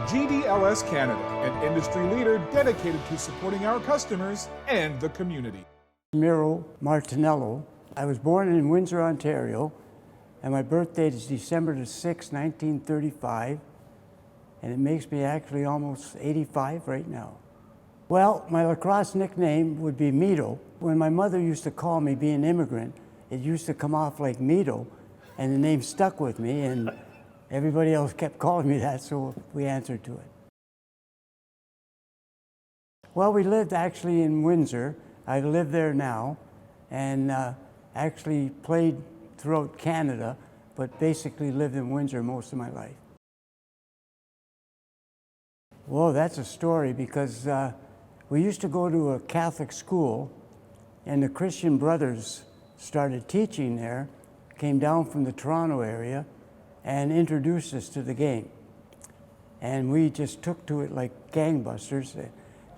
GDLS Canada, an industry leader dedicated to supporting our customers and the community. Miro Martinello. I was born in Windsor, Ontario, and my birth date is December the 6th, 1935, and it makes me actually almost 85 right now. Well, my lacrosse nickname would be Medo. When my mother used to call me, being an immigrant, it used to come off like Medo, and the name stuck with me, and everybody else kept calling me that, so we answered to it. Well, we lived actually in Windsor. I live there now, and actually played throughout Canada, but basically lived in Windsor most of my life. Well, that's a story, because we used to go to a Catholic school, and the Christian Brothers started teaching there, came down from the Toronto area, and introduced us to the game. And we just took to it like gangbusters.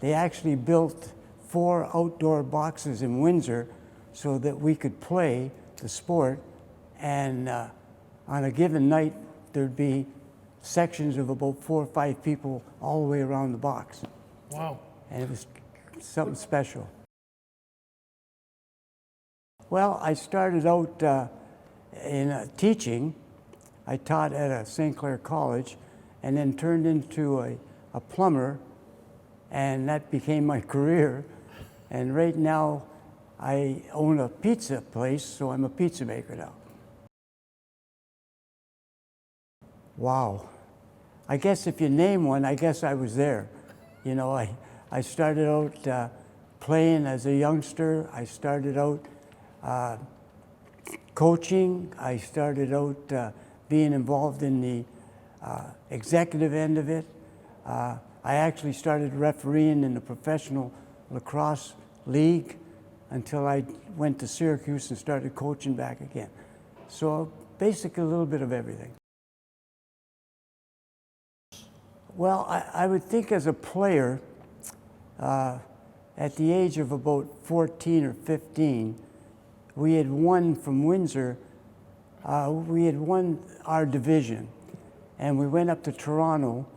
They actually built 4 outdoor boxes in Windsor so that we could play the sport, and on a given night there'd be sections of about 4 or 5 people all the way around the box. Wow. And it was something special. Well, I started out in teaching. I taught at a St. Clair College, and then turned into a plumber, and that became my career. And right now, I own a pizza place, so I'm a pizza maker now. Wow. I guess if you name one, I guess I was there. You know, I started out playing as a youngster. I started out coaching. I started out being involved in the executive end of it. I actually started refereeing in the professional lacrosse league until I went to Syracuse and started coaching back again. So basically a little bit of everything. Well, I would think as a player, at the age of about 14 or 15, we had won from Windsor. We had won our division, and we went up to Toronto,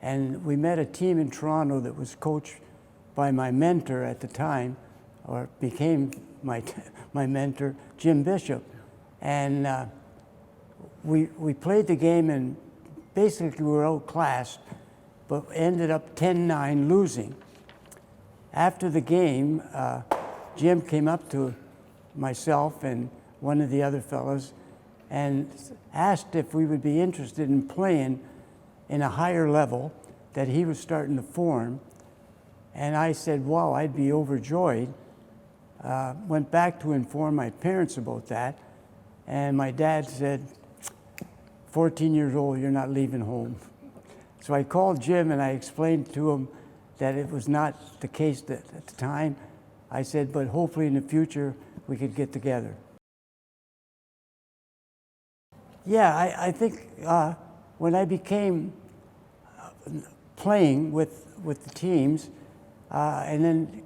and we met a team in Toronto that was coached by my mentor at the time, or became my mentor, Jim Bishop. And we played the game, and basically we were outclassed, but ended up 10-9 losing. After the game, Jim came up to myself and one of the other fellows and asked if we would be interested in playing in a higher level that he was starting to form. And I said, wow, I'd be overjoyed. Went back to inform my parents about that, and my dad said, 14 years old, you're not leaving home. So I called Jim and I explained to him that it was not the case at the time. I said, but hopefully in the future we could get together. Yeah, I think when I became playing with the teams, and then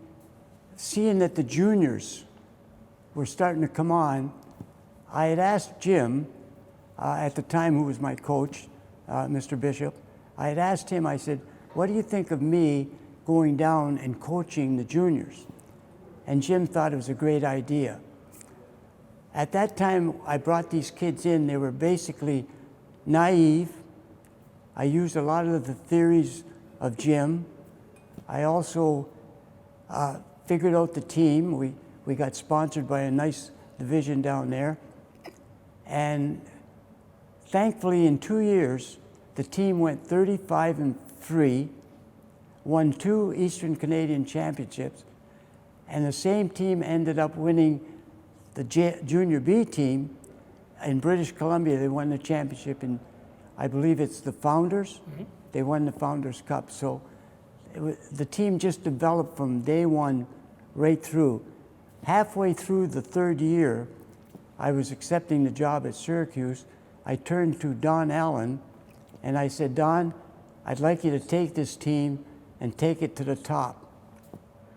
seeing that the juniors were starting to come on, I had asked Jim, at the time who was my coach, Mr. Bishop, I had asked him, I said, what do you think of me going down and coaching the juniors? And Jim thought it was a great idea. At that time, I brought these kids in. They were basically naive. I used a lot of the theories of Jim. I also figured out the team. We got sponsored by a nice division down there. And thankfully, in 2 years, the team went 35-3, won 2 Eastern Canadian championships, and the same team ended up winning the Junior B team in British Columbia. They won the championship in, I believe it's the Founders. Mm-hmm. They won the Founders Cup. So the team just developed from day one right through. Halfway through the 3rd year, I was accepting the job at Syracuse. I turned to Don Allen and I said, Don, I'd like you to take this team and take it to the top.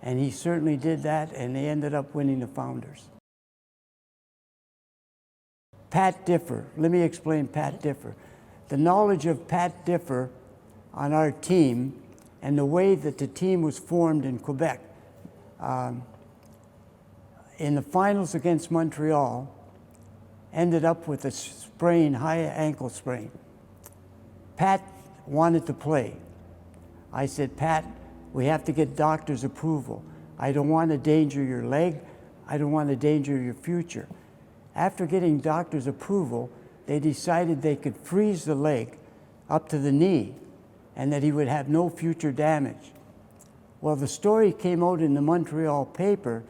And he certainly did that, and they ended up winning the Founders. Pat Differ. Let me explain Pat Differ. The knowledge of Pat Differ on our team and the way that the team was formed in Quebec. In the finals against Montreal, ended up with a sprain, high ankle sprain. Pat wanted to play. I said, Pat, we have to get doctor's approval. I don't want to endanger your leg. I don't want to endanger your future. After getting doctor's approval, they decided they could freeze the leg up to the knee and that he would have no future damage. Well, the story came out in the Montreal paper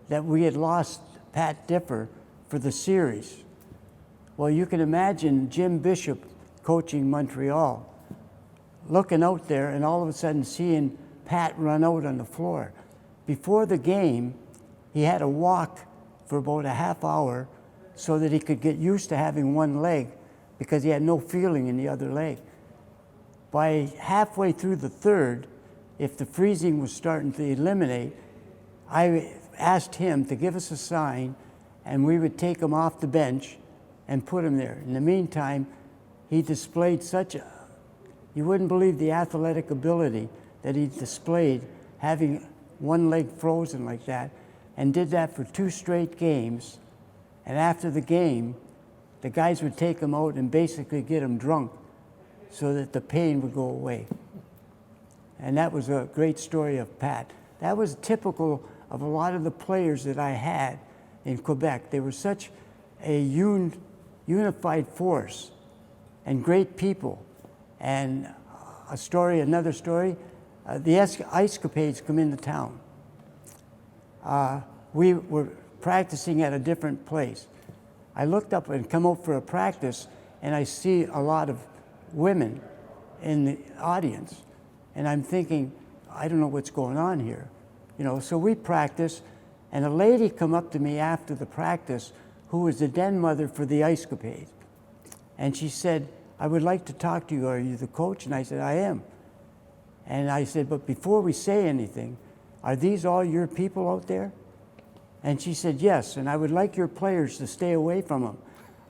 that we had lost Pat Differ for the series. Well, you can imagine Jim Bishop coaching Montreal, looking out there and all of a sudden seeing Pat run out on the floor. Before the game, he had to walk for about a half hour so that he could get used to having one leg because he had no feeling in the other leg. By halfway through the third, if the freezing was starting to eliminate, I asked him to give us a sign and we would take him off the bench and put him there. In the meantime, he displayed you wouldn't believe the athletic ability that he displayed having one leg frozen like that, and did that for 2 straight games. And after the game, the guys would take him out and basically get him drunk so that the pain would go away. And that was a great story of Pat. That was typical of a lot of the players that I had in Quebec. They were such a unified force and great people. And another story, the ice capades come into town. We were practicing at a different place. I looked up and come out for a practice and I see a lot of women in the audience. And I'm thinking, I don't know what's going on here. So we practiced and a lady come up to me after the practice who was the den mother for the ice capade. And she said, I would like to talk to you. Are you the coach? And I said, I am. And I said, but before we say anything, are these all your people out there? And she said, yes, and I would like your players to stay away from them.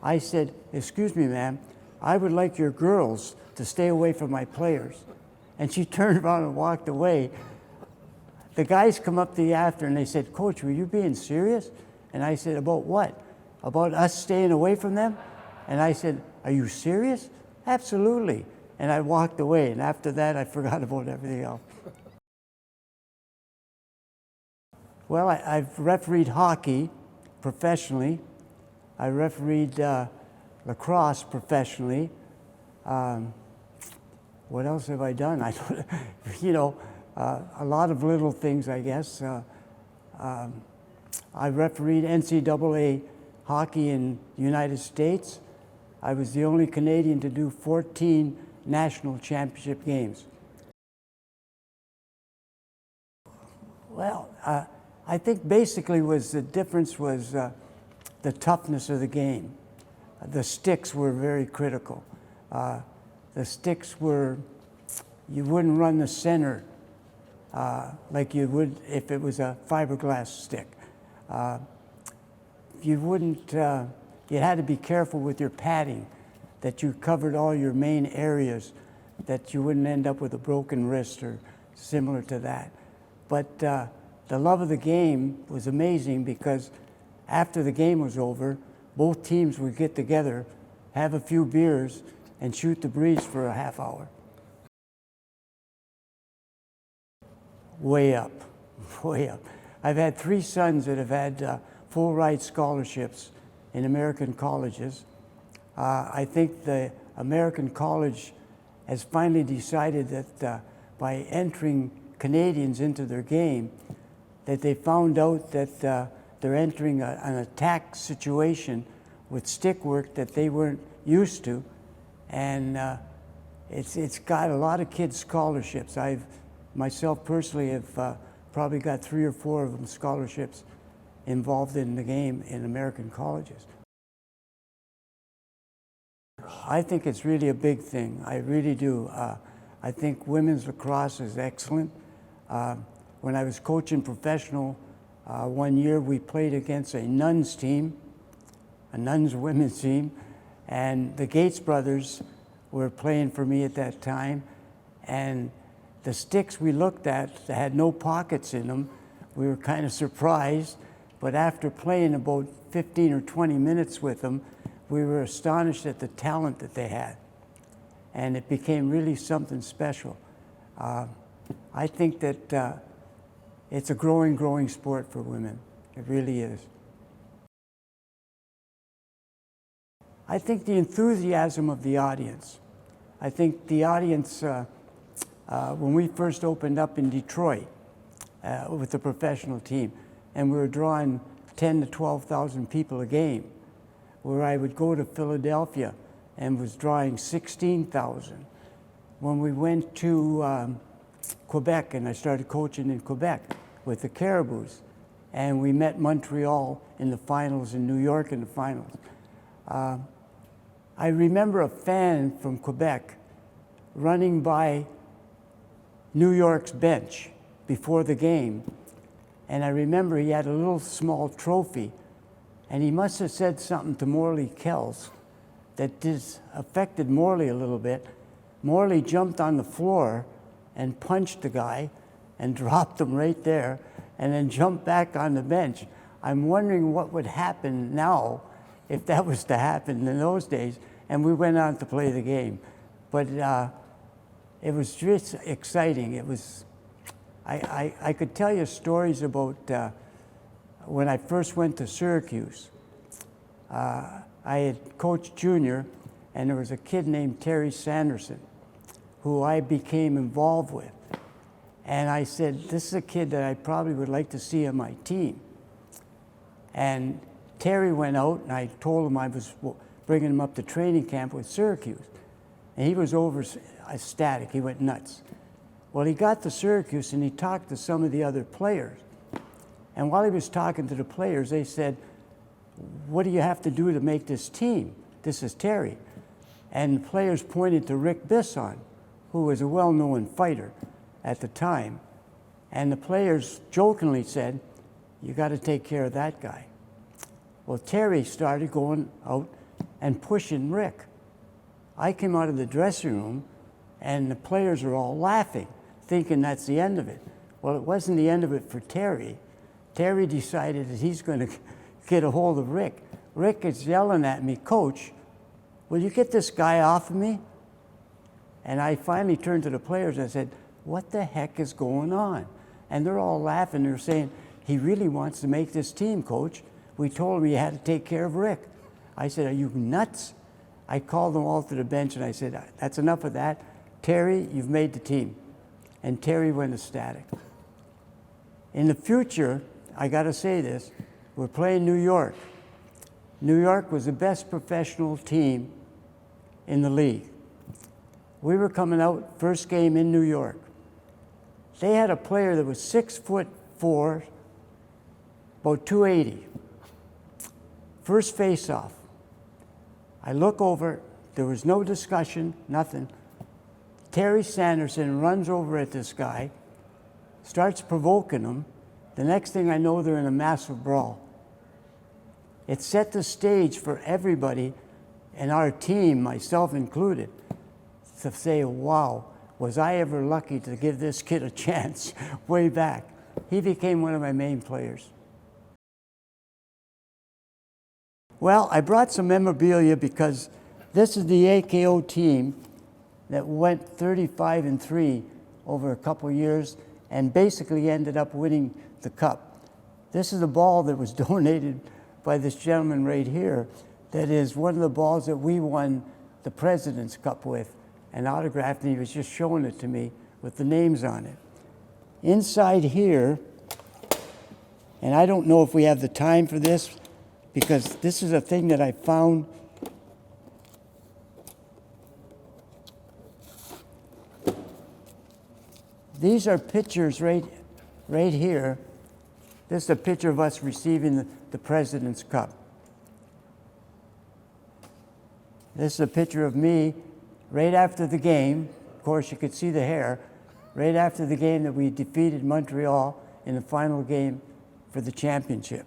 I said, excuse me, ma'am, I would like your girls to stay away from my players. And she turned around and walked away. The guys come up to me after and they said, Coach, were you being serious? And I said, about what? About us staying away from them? And I said, are you serious? Absolutely. And I walked away, and after that, I forgot about everything else. Well, I've refereed hockey professionally. I refereed lacrosse professionally. What else have I done? I don't, a lot of little things, I guess. I refereed NCAA hockey in the United States. I was the only Canadian to do 14 national championship games. Well, I think basically the difference was the toughness of the game. The sticks were very critical. The sticks you wouldn't run the center like you would if it was a fiberglass stick. You had to be careful with your padding, that you covered all your main areas, that you wouldn't end up with a broken wrist or similar to that. But the love of the game was amazing because after the game was over, both teams would get together, have a few beers, and shoot the breeze for a half hour. Way up, way up. I've had 3 sons that have had full ride scholarships in American colleges. I think the American college has finally decided that by entering Canadians into their game, that they found out that they're entering an attack situation with stick work that they weren't used to. And it's got a lot of kids scholarships. Myself personally have probably got 3 or 4 of them scholarships involved in the game in American colleges. I think it's really a big thing. I really do. I think women's lacrosse is excellent. When I was coaching professional, one year we played against a nuns team, a nuns women's team, and the Gates brothers were playing for me at that time. And the sticks we looked at that had no pockets in them, we were kind of surprised, but after playing about 15 or 20 minutes with them, we were astonished at the talent that they had. And it became really something special. I think that it's a growing sport for women. It really is. I think the enthusiasm of the audience. I think the audience, when we first opened up in Detroit with the professional team, and we were drawing 10 to 12,000 people a game, where I would go to Philadelphia and was drawing 16,000. When we went to Quebec, and I started coaching in Quebec with the Caribous, and we met Montreal in the finals and New York in the finals. I remember a fan from Quebec running by New York's bench before the game, and I remember he had a little small trophy, and he must have said something to Morley Kells that affected Morley a little bit. Morley jumped on the floor and punched the guy and dropped him right there, and then jumped back on the bench. I'm wondering what would happen now if that was to happen in those days, and we went on to play the game. But it was just exciting. It was, I could tell you stories about when I first went to Syracuse. I had coached junior, and there was a kid named Terry Sanderson who I became involved with. And I said, this is a kid that I probably would like to see on my team. And Terry went out, and I told him I was bringing him up to training camp with Syracuse. And he was ecstatic. He went nuts. Well, he got to Syracuse, and he talked to some of the other players. And while he was talking to the players, they said, what do you have to do to make this team? This is Terry. And the players pointed to Rick Bisson, who was a well-known fighter at the time. And the players jokingly said, you got to take care of that guy. Well, Terry started going out and pushing Rick. I came out of the dressing room, and the players are all laughing, thinking that's the end of it. Well, it wasn't the end of it for Terry. Terry decided that he's going to get a hold of Rick. Rick is yelling at me, Coach, will you get this guy off of me? And I finally turned to the players and I said, what the heck is going on? And they're all laughing. They're saying, he really wants to make this team, Coach. We told him he had to take care of Rick. I said, are you nuts? I called them all to the bench and I said, that's enough of that. Terry, you've made the team. And Terry went ecstatic. In the future, I got to say this, we're playing New York. New York was the best professional team in the league. We were coming out, first game in New York. They had a player that was 6'4", about 280. First face-off. I look over, there was no discussion, nothing. Terry Sanderson runs over at this guy, starts provoking him. The next thing I know, they're in a massive brawl. It set the stage for everybody and our team, myself included, to say, wow, was I ever lucky to give this kid a chance way back. He became one of my main players. Well, I brought some memorabilia because this is the AKO team that went 35-3 over a couple of years and basically ended up winning the cup. This is a ball that was donated by this gentleman right here that is one of the balls that we won the President's Cup with and autographed, and he was just showing it to me with the names on it. Inside here, and I don't know if we have the time for this because this is a thing that I found. These are pictures right here. This is a picture of us receiving the President's Cup. This is a picture of me right after the game. Of course, you could see the hair. Right after the game that we defeated Montreal in the final game for the championship.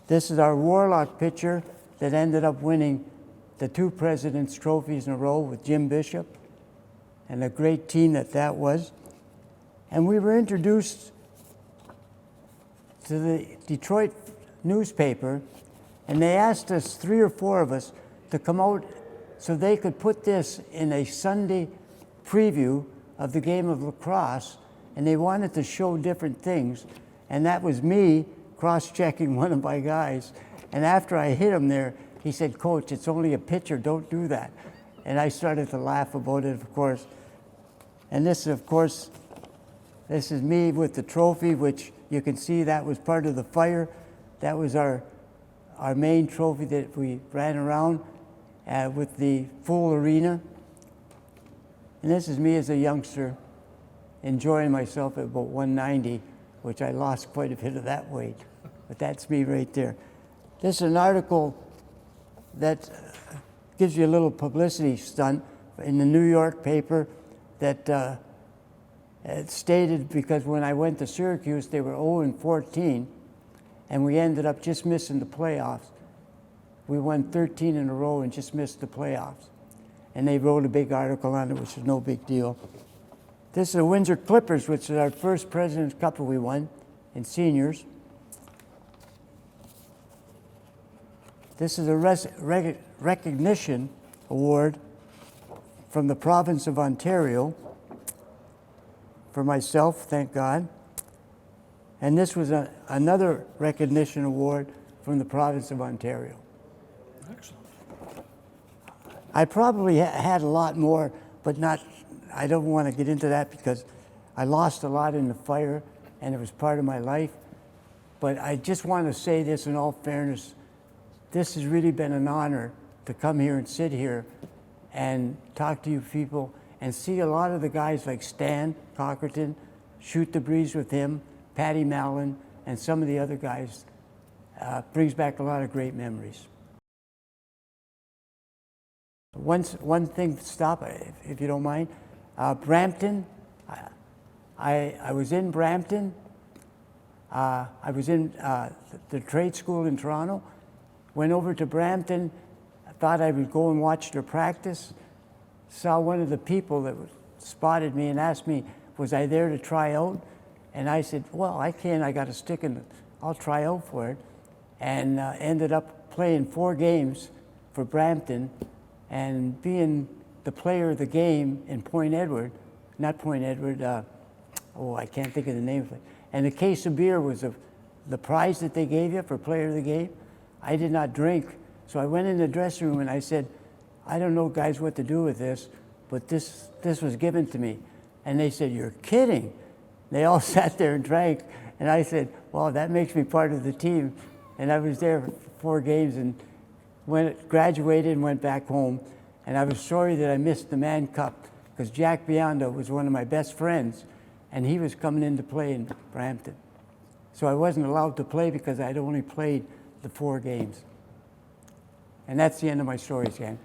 This is our Warlock pitcher that ended up winning the 2 President's Trophies in a row with Jim Bishop, and a great team that was. And we were introduced to the Detroit newspaper, and they asked us, 3 or 4 of us, to come out so they could put this in a Sunday preview of the game of lacrosse, and they wanted to show different things. And that was me cross-checking one of my guys. And after I hit him there, he said, "Coach, it's only a pitcher, don't do that." And I started to laugh about it, of course. And this, of course, this is me with the trophy, which you can see that was part of the fire. That was our main trophy that we ran around with the full arena. And this is me as a youngster enjoying myself at about 190, which I lost quite a bit of that weight. But that's me right there. This is an article that gives you a little publicity stunt in the New York paper that it stated, because when I went to Syracuse, they were 0-14, and we ended up just missing the playoffs. We won 13 in a row and just missed the playoffs. And they wrote a big article on it, which is no big deal. This is the Windsor Clippers, which is our first President's Cup we won in seniors. This is a recognition award from the province of Ontario for myself, thank God. And this was another recognition award from the province of Ontario. Excellent. I probably had a lot more, but I don't want to get into that because I lost a lot in the fire and it was part of my life. But I just want to say this in all fairness. This has really been an honor to come here and sit here and talk to you people and see a lot of the guys like Stan Cockerton, Shoot the Breeze with him, Patty Mallon, and some of the other guys. Brings back a lot of great memories. One thing to stop, if you don't mind. Brampton, I was in Brampton. I was in the trade school in Toronto. Went over to Brampton. I thought I would go and watch their practice. Saw one of the people that spotted me and asked me, was I there to try out? And I said, well, I can. I got a stick and I'll try out for it. And ended up playing 4 games for Brampton and being the player of the game in Point Edward. Not Point Edward, I can't think of the name of it. And a case of beer was the prize that they gave you for player of the game. I did not drink. So I went in the dressing room and I said, I don't know, guys, what to do with this, but this was given to me. And they said, you're kidding. They all sat there and drank. And I said, well, that makes me part of the team. And I was there for 4 games and graduated and went back home. And I was sorry that I missed the Man Cup because Jack Biondo was one of my best friends and he was coming in to play in Brampton. So I wasn't allowed to play because I'd only played the 4 games. And that's the end of my stories, gang.